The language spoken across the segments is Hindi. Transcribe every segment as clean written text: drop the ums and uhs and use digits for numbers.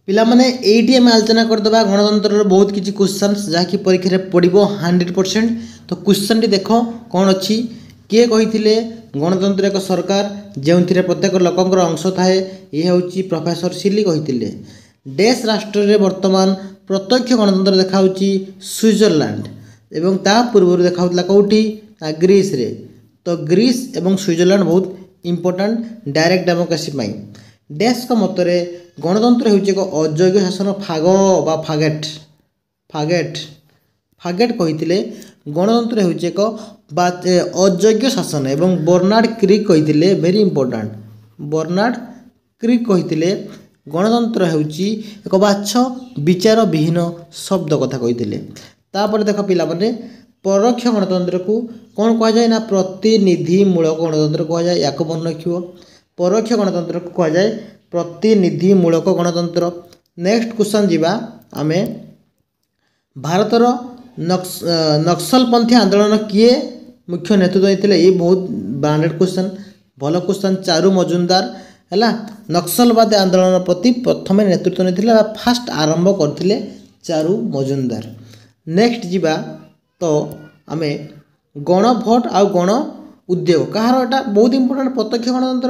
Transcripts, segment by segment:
पिला माने एटी आम आलोचना करदे गणतंत्र बहुत किसी क्वेश्चंस जहाँकि परीक्षा पड़ो 100%। तो क्वेश्चन टी देख कौन अच्छी किए कही गणतंत्र एक सरकार जो प्रत्येक लोकंर अंश थाए ये हूँ प्रोफेसर सिली कही देश राष्ट्र में वर्तमान प्रत्यक्ष गणतंत्र देखा स्विट्जरलैंड एवं ता पूर्व देखा कौटी ग्रीस रे। तो ग्रीस एवं स्विट्जरलैंड बहुत इंपोर्टेंट डायरेक्ट डेमोक्रेसी देश का मतरे गणतंत्र होउछि एक अयोग्य शासन फाग बा फागेट फागेट फागेट कहिथिले गणतंत्र होउछि एक अयोग्य शासन एवं बर्नार्ड क्रिक कहिथिले वेरी इंपोर्टेंट बर्नार्ड क्रिक कहिथिले गणतंत्र होउछि एक बाछ विचार विहीन शब्द कथा कहिथिले। तापर देख पिला माने परोक्ष गणतंत्र को कौन कह जाए ना प्रतिनिधिमूलक गणतंत्र कह जाए या मन रखियो परोक्ष गणतंत्र को कह जाए प्रतिनिधिमूलक गणतंत्र। नेक्स्ट क्वेश्चन जीवा आमे भारतर नक्सलपंथी आंदोलन किए मुख्य नेतृत्व देते ये बहुत ब्रांडेड क्वेश्चन भल क्वेश्चन चारू मजुमदार है नक्सलवाद आंदोलन प्रति प्रथम नेतृत्व नहीं फास्ट आरंभ करते चारू मजुमदार। नेक्स्ट जीवा तो आमे गण भोट आ गण उद्योग कहार एटा बहुत इंपोर्टेंट प्रत्यक्ष गणतंत्र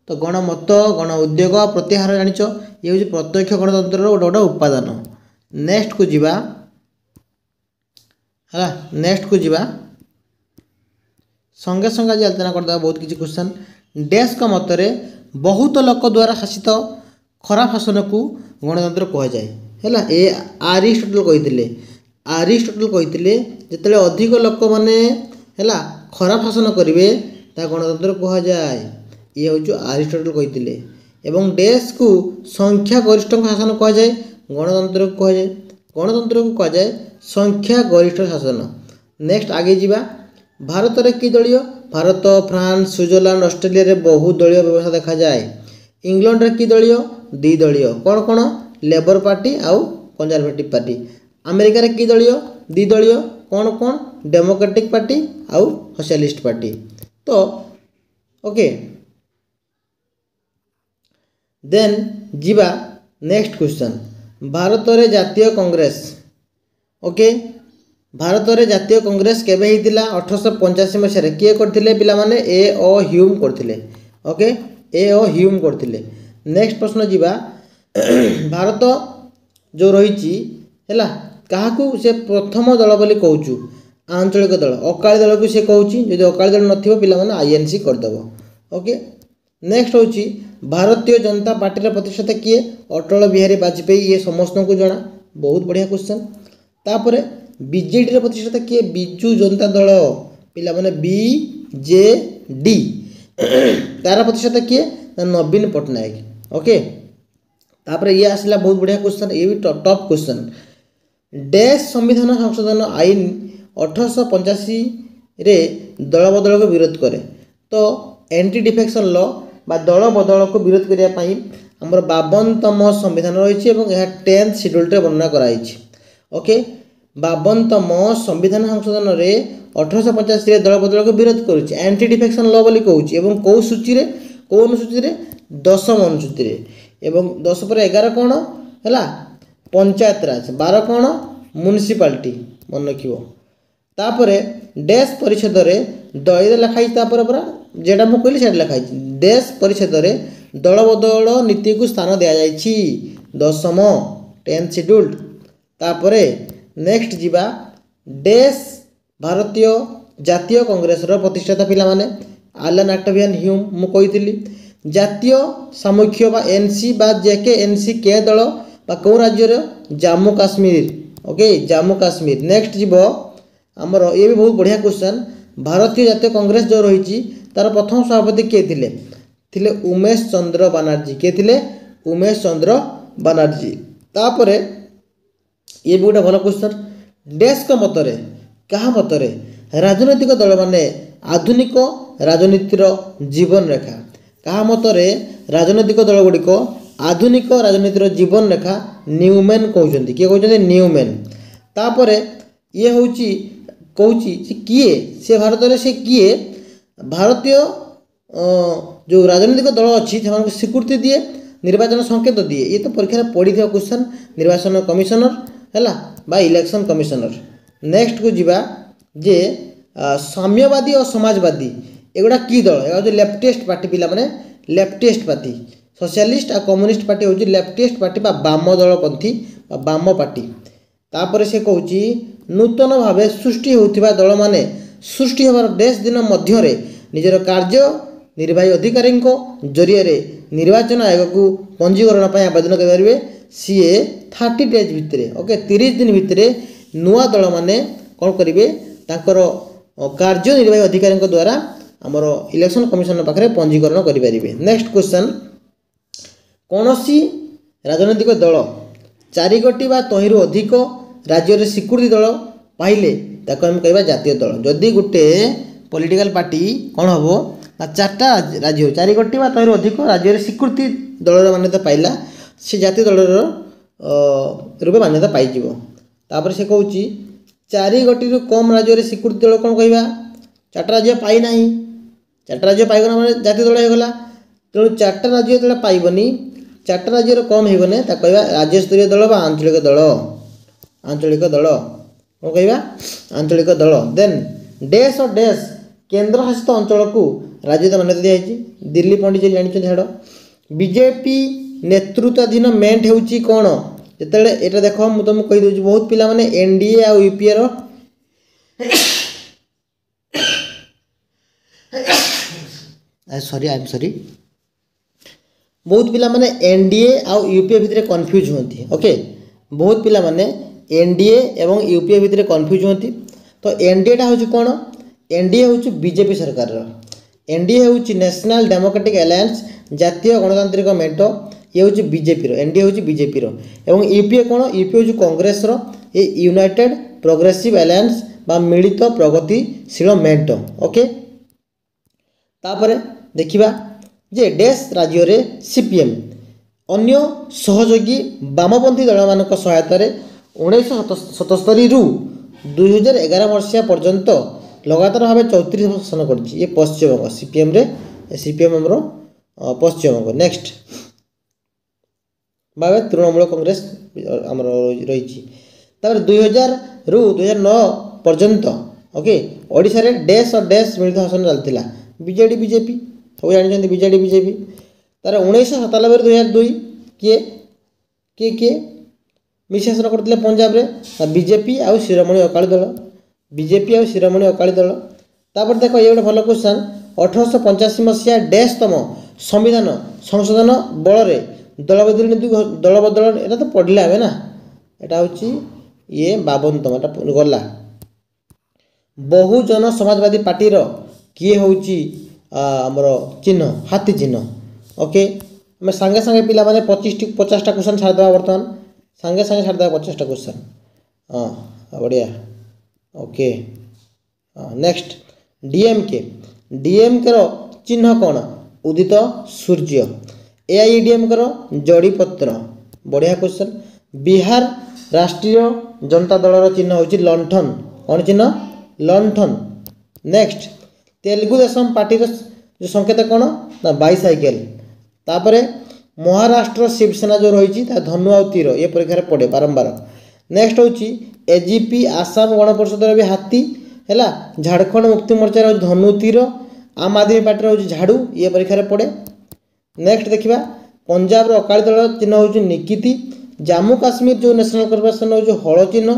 तो गणमत गण उद्योग प्रत्याहार जानिच ये हूँ प्रत्यक्ष गणतंत्र गोटे गोटे उपादान। नेक्स्ट को जीवा है नेक्स्ट को जीवा संगे संगे आज आलोचना करदे बहुत किसी क्वेश्चन देश का मतरे बहुत लोक द्वारा शासित खराब शासन को गणतंत्र कह जाए है ए आरिस्टोटल कही जिते अधिक लोक मैंने है खराब शासन करेंगे गणतंत्र कह जाए ये हूँ आरिस्टोटल कही एवं देश को संख्या गरिष्ठ शासन कह जाए गणतंत्र को कह जाए गणतंत्र को कह जाए संख्या गरिष्ठ शासन। नेक्स्ट आगे जीवा भारत में कि दलीय भारत फ्रांस स्विट्जरलैंड ऑस्ट्रेलिया रे बहु दलीय व्यवस्था देखा जाए इंग्लैंड रे कि दलीय द्वि दलीय कौन कौन लेबर पार्टी आउ कंजरवेटिव पार्टी अमेरिका रे कि दलीय द्वि दलीय कौन कौन डेमोक्रेटिक पार्टी आउ सोशलिस्ट पार्टी। तो ओके देन जीवा नेक्स्ट क्वेश्चन भारत रे जातीय कांग्रेस ओके भारत रे जातीय कांग्रेस केबे हितिला 1885 मसीह किए करथिले पिला माने ए ओ ह्यूम करथिले ओके ए ओ ह्यूम करथिले। नेक्स्ट प्रश्न जीवा भारत जो रही है काहाकू से प्रथम दल बोली कहूँ आंचलिक दल अकाली दल को से कहूँ जदि अकाली दल नथिबो पिला माने आईएनसी करदेव ओके। नेक्स्ट होची भारतीय जनता पार्टी प्रतिष्ठाता किए अटल बिहारी वाजपेयी ये समस्त को जना बहुत बढ़िया क्वेश्चन। तापर बीजेडी प्रतिष्ठाता किए बिजू जनता दल पिला माने बीजेडी तार प्रतिष्ठाता किए नवीन पट्टनायक ओके। तापर ये आसला बहुत बढ़िया क्वेश्चन ये भी टॉप क्वेश्चन देश संविधान संशोधन आईन 1885 रे दल बदल को विरोध करे तो एंटी डिफेक्शन लॉ बा दल बदल को विरोध करने आमर 52तम संविधान रही है 10th शेड्यूल वर्णना कराई ओके 52तम संविधान संशोधन रे 1885 दल बदल को विरोध करुच्ची एंटी डिफेक्शन लॉ बोली कहूँ कौ सूची रे कौ अनुसूची रे 10म अनुसूची रे एवं 10 पर 11 कौन है पंचायत राज 12 कौन म्युनिसिपालिटी मन रखियो। तापर देश परिषद रे दलित लिखाई पूरा जेटा मुझे कहली से लिखाई देश परिषद रे दल बदल नीति को स्थान दि जाइए 10म 10th शेड्यूल। तापर नेक्स्ट जीवा देश भारतीय जातीय कांग्रेस प्रतिष्ठाता पिला माने आलन ऑक्टेवियन ह्यूम मु कही जातीय सामुख्य बा एनसी बा जेके एनसी के दल बा कौ राज्य जम्मू काश्मीर ओके जम्मू काश्मीर। नेक्स्ट जीव आमर ये भी बहुत बढ़िया क्वेश्चन भारतीय जातीय कांग्रेस जो रही तार प्रथम सभापति किए थिले उमेश चंद्र बनर्जी किए थिले उमेश चंद्र बनर्जी। तापर ये भी गोटे भल क्वेश्चन देश का मतरे क्या मतरे राजनैतिक दल माने आधुनिक राजनीतिर जीवन रेखा क्या मतरे राजनैतिक दल गुड़िक आधुनिक राजनीतिर जीवन रेखा न्यूमैन कहते किए कहते न्यूमैन। तापर ये हूँ कहूँ किए से भारत में से किए भारतीय जो राजनीतिक दल अच्छी से स्वीकृति दिए निर्वाचन संकेत दिए ये तो परीक्षा पढ़ी क्वेश्चन निर्वाचन कमिशनर है बा इलेक्शन कमिशनर। नेक्स्ट को जीवा जे साम्यवादी और समाजवादी एगुड़ा की दल ये लेफ्टिस्ट पार्टी पिला माने लेफ्टिस्ट पार्टी सोशलिस्ट और कम्युनिस्ट पार्टी हूँ लेफ्टिस्ट पार्टी बा बाम दलपंथी बाम पार्टी। तापर से कहूँ नूतन भाव सृष्टि होता दल माने सृष्टि होवार 10 दिन मध्य निजर कार्य निर्वाही अधिकारी जरिए निर्वाचन आयोग को पंजीकरण पर आवेदन करेंगे सीए 30 डेज भितर ओके 30 दिन भितर नुआ दल माने कौन करेंगे तांकर कार्य निर्वाही अधिकारी द्वारा आमर इलेक्शन कमिशन पाखे पंजीकरण करेंगे। नेक्स्ट क्वेश्चन कौन सी राजनैतिक दल 4 गोटी बा तहिंरु अधिक राज्य स्वीकृति दल पाइले ताको हम कहबा जातीय दल। जदि गोटे पॉलिटिकल पार्टी कौन हम ना 4टा राज्य 4 गोटी बा तहिंरु अधिक राज्य स्वीकृति दलर मान्यता पाइला से जातीय दलर रूपे मान्यता पाइजिव। तापर से कहूँ 4 गोटी कम राज्य स्वीकृति दल कौन कहबा 4टा राज्य पाई ना 4टा राज्य पाइगला माने जातीय दल होगला। तेणु 4टा राज्य जो पाइबनी 4टा राज्य कम होगने कहबा राज्यस्तरीय दल बा आंचलिक दल कौन कहबा आंचलिक दल। देन देश और देश केन्द्र शासित अंचल को राज्य मान्यता दिखाई दिल्ली पंडित जानी झाड़ बीजेपी नेतृत्वाधीन मेंट होउची कौन जिते यहाँ देख मुझे तुमको कहीदे बहुत पिला माने एनडीए आ UPA sorry I am sorry बहुत पिला माने एनडीए आ यूपीए भितर कन्फ्यूज होती ओके बहुत पिला माने एनडीए एवं यूपीए भितर कन्फ्यूज होती। तो एनडीएटा हूँ कौन एनडीए हूँ बीजेपी सरकार एनडीए हूँ नेशनल डेमोक्रेटिक अलायंस जातीय गणतांत्रिक मेंट ये हूँ बीजेपी एनडीए हूँ बीजेपी एवं यूपीए कौन यूपीए हूँ कांग्रेस ये यूनाइटेड प्रोग्रेसिव अलायंस बा मिलित प्रगतिशील मेंट ओके। तापर देखिबा जे देश राज्य रे सीपीएम अन्य सहयोगी वामपंथी दल मानक सहायतार 1977 रु 2011 मसीहा पर्यंत लगातार भाव 34 वर्ष शासन कर पश्चिमबंग सीपीएम रे सीपीएम आमर पश्चिमबंग। नेक्स्ट भाव तृणमूल कांग्रेस आमर रही 2000 रु 2009 पर्यंत ओके ओडिशा रे देश और देश मिलित शासन चलता बीजेडी बीजेपी सब जानते बीजेडी बीजेपी तार 1997 2002 किए किए किए मिश्र शासन करते पंजाब रे बीजेपी आउ शिरोमणि अकाली दल बीजेपी आउ शिरोमणि अकाली दल। तापर देख ये गोटे भल क्वेश्चन 1885 मसीहा डैशतम संविधान संशोधन बल दल बदल एटा तो पढ़ला है ना एटा हूँ ये 52तम एटा गला। बहुजन समाजवादी पार्टी किए हूँ आमर चिन्ह हाथी चिन्ह ओके आम सांगे सांगे पिला माने 50टा क्वेश्चन छाड़देवा बर्तमान सांगे सांगे छाड़देवा 50टा क्वेश्चन हाँ बढ़िया ओके। नेक्स्ट डीएमके चिन्ह कौन उदित सूर्य एआईएडीएमके जड़ीपत्र बढ़िया क्वेश्चन। बिहार राष्ट्रीय जनता दल चिन्ह हूँ लंठन कौन चिन्ह लंठन। नेक्स्ट तेलुगु देशम पार्टी जो संकेत कौन ना बाइसाइकेल। तापर महाराष्ट्र शिवसेना जो रही धनु आ तीर ये परीक्षा पड़े बारंबार। नेक्स्ट हूँ एजीपी आसाम गणपरिषद भी हाथी है झारखंड मुक्ति मोर्चा हूँ धनु तीर आम आदमी पार्टी हूँ झाड़ू ये परीक्षा पड़े। नेक्स्ट देखा पंजाब अकाली दल चिन्ह हूँ निकिति जम्मू काश्मीर जो नेशनल कॉर्पोरेशन हूँ हल चिन्ह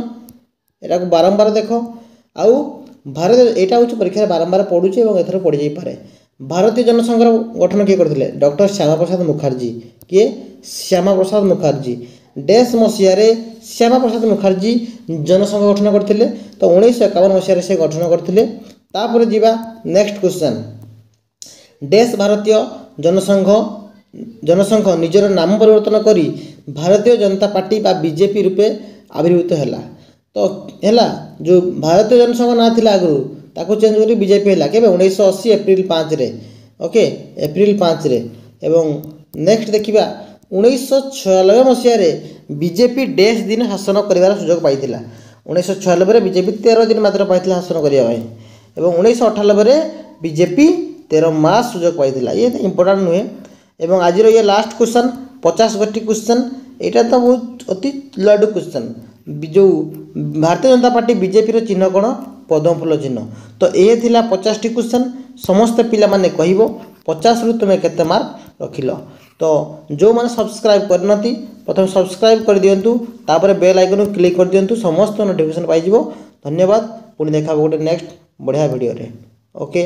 यहाँ को बारंबार देख आउ भारत यहाँ हूँ परीक्षा बारंबार पड़ुचे एथर पड़ जापे। भारतीय जनसंघर गठन किए करते डॉक्टर श्यामा प्रसाद मुखर्जी किए श्यामा प्रसाद मुखर्जी डैश मसीह श्यामा प्रसाद मुखर्जी जनसंघ गठन करते तो 1951 मसीह से गठन करते। तापर जीवा नेक्स्ट क्वेश्चन डैश भारतीय जनसंघ निजर नाम परिवर्तन करी भारतीय जनता पार्टी बा बीजेपी रूपे आविर्भूत है तो है जो भारतीय जनसंघ ना था आगु ताको चेंज कर बीजेपी है के 1980 एप्रिल 5 रे ओके एप्रिल 5 रे। एवं नेक्स्ट देखा 1996 मसीह बीजेपी डैश दिन शासन कर सुजोग पाई 1996 बीजेपी 13 दिन मात्र पाई शासन करने एवं 1998 बीजेपी 13 मास सुजोग पाई ये इंपोर्टाट नुहे। एवं आज ये लास्ट क्वेश्चन 50 गोटी क्वेश्चन यहाँ तो बहुत अति लडू क्वेश्चन जो भारतीय जनता पार्टी बीजेपी चिन्ह कौन पद्म फूल चिन्ह तो ये थिला 50 क्वेश्चन समस्त पिला माने कहबो 50 रु तुम केते मार्क रखिल तो जो मैंने सब्सक्राइब करनती प्रथम सब्सक्राइब कर दियंतु तापर बेल आइकन क्लिक कर दियंतु समस्त नोटिफिकेशन पाइजिवो धन्यवाद पुणी देखा गोटे नेक्स्ट बढ़िया वीडियो रे ओके।